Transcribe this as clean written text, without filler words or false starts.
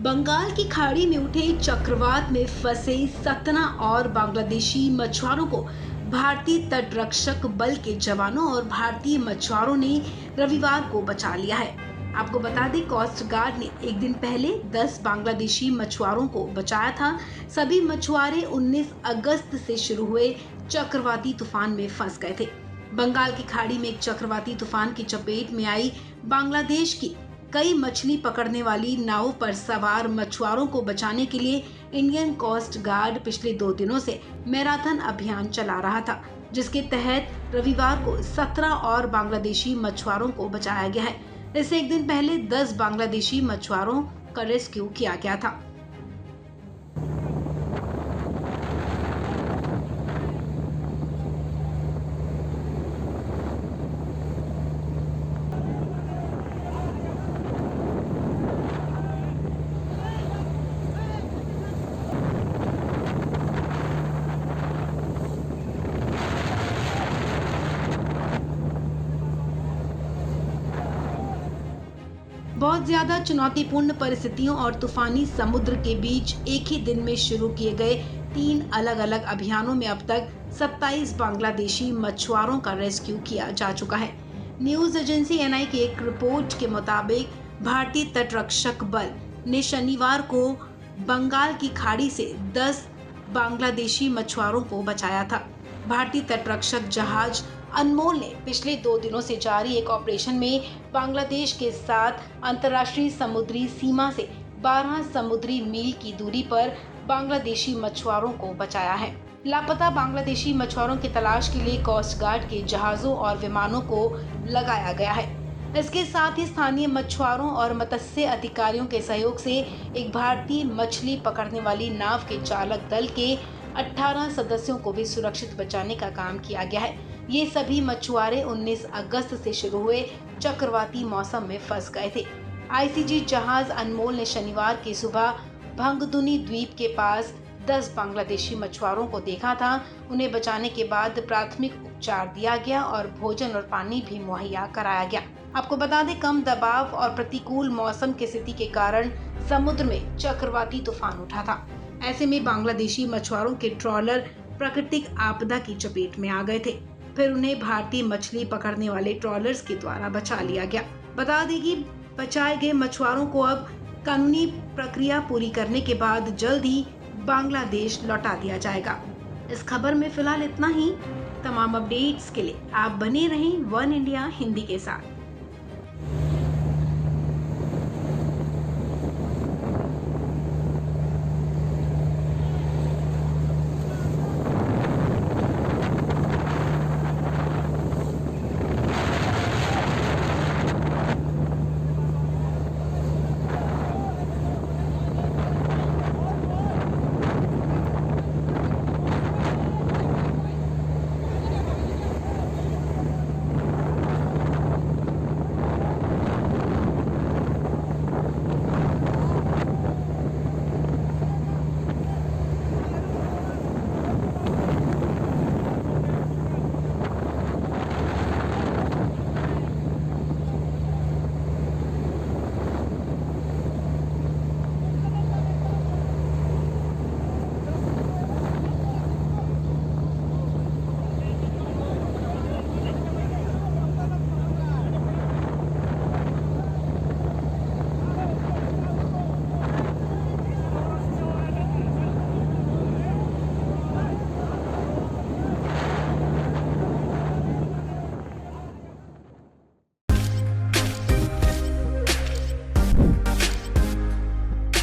बंगाल की खाड़ी में उठे चक्रवात में फंसे 17 और बांग्लादेशी मछुआरों को भारतीय तटरक्षक बल के जवानों और भारतीय मछुआरों ने रविवार को बचा लिया है। आपको बता दें, कोस्ट गार्ड ने एक दिन पहले 10 बांग्लादेशी मछुआरों को बचाया था। सभी मछुआरे 19 अगस्त से शुरू हुए चक्रवाती तूफान में फंस गए थे। बंगाल की खाड़ी में एक चक्रवाती तूफान की चपेट में आई बांग्लादेश की कई मछली पकड़ने वाली नावों पर सवार मछुआरों को बचाने के लिए इंडियन कोस्ट गार्ड पिछले 2 दिनों से मैराथन अभियान चला रहा था, जिसके तहत रविवार को 17 और बांग्लादेशी मछुआरों को बचाया गया है। इससे एक दिन पहले 10 बांग्लादेशी मछुआरों का रेस्क्यू किया गया था। बहुत ज्यादा चुनौतीपूर्ण परिस्थितियों और तूफानी समुद्र के बीच एक ही दिन में शुरू किए गए 3 अलग अलग अभियानों में अब तक 27 बांग्लादेशी मछुआरों का रेस्क्यू किया जा चुका है। न्यूज एजेंसी एनआई की एक रिपोर्ट के मुताबिक भारतीय तटरक्षक बल ने शनिवार को बंगाल की खाड़ी से 10 बांग्लादेशी मछुआरों को बचाया था। भारतीय तटरक्षक जहाज अनमोल ने पिछले 2 दिनों से जारी एक ऑपरेशन में बांग्लादेश के साथ अंतर्राष्ट्रीय समुद्री सीमा से 12 समुद्री मील की दूरी पर बांग्लादेशी मछुआरों को बचाया है। लापता बांग्लादेशी मछुआरों की तलाश के लिए कोस्ट गार्ड के जहाजों और विमानों को लगाया गया है। इसके साथ ही स्थानीय मछुआरों और मत्स्य अधिकारियों के सहयोग से एक भारतीय मछली पकड़ने वाली नाव के चालक दल के 18 सदस्यों को भी सुरक्षित बचाने का काम किया गया है। ये सभी मछुआरे 19 अगस्त से शुरू हुए चक्रवाती मौसम में फंस गए थे। आईसीजी जहाज अनमोल ने शनिवार की सुबह भंगदुनी द्वीप के पास 10 बांग्लादेशी मछुआरों को देखा था। उन्हें बचाने के बाद प्राथमिक उपचार दिया गया और भोजन और पानी भी मुहैया कराया गया। आपको बता दें, कम दबाव और प्रतिकूल मौसम की स्थिति के कारण समुद्र में चक्रवाती तूफान उठा था। ऐसे में बांग्लादेशी मछुआरों के ट्रॉलर प्राकृतिक आपदा की चपेट में आ गए थे। फिर उन्हें भारतीय मछली पकड़ने वाले ट्रॉलर्स के द्वारा बचा लिया गया। बता दें कि बचाए गए मछुआरों को अब कानूनी प्रक्रिया पूरी करने के बाद जल्द ही बांग्लादेश लौटा दिया जाएगा। इस खबर में फिलहाल इतना ही। तमाम अपडेट्स के लिए आप बने रहें वन इंडिया हिंदी के साथ।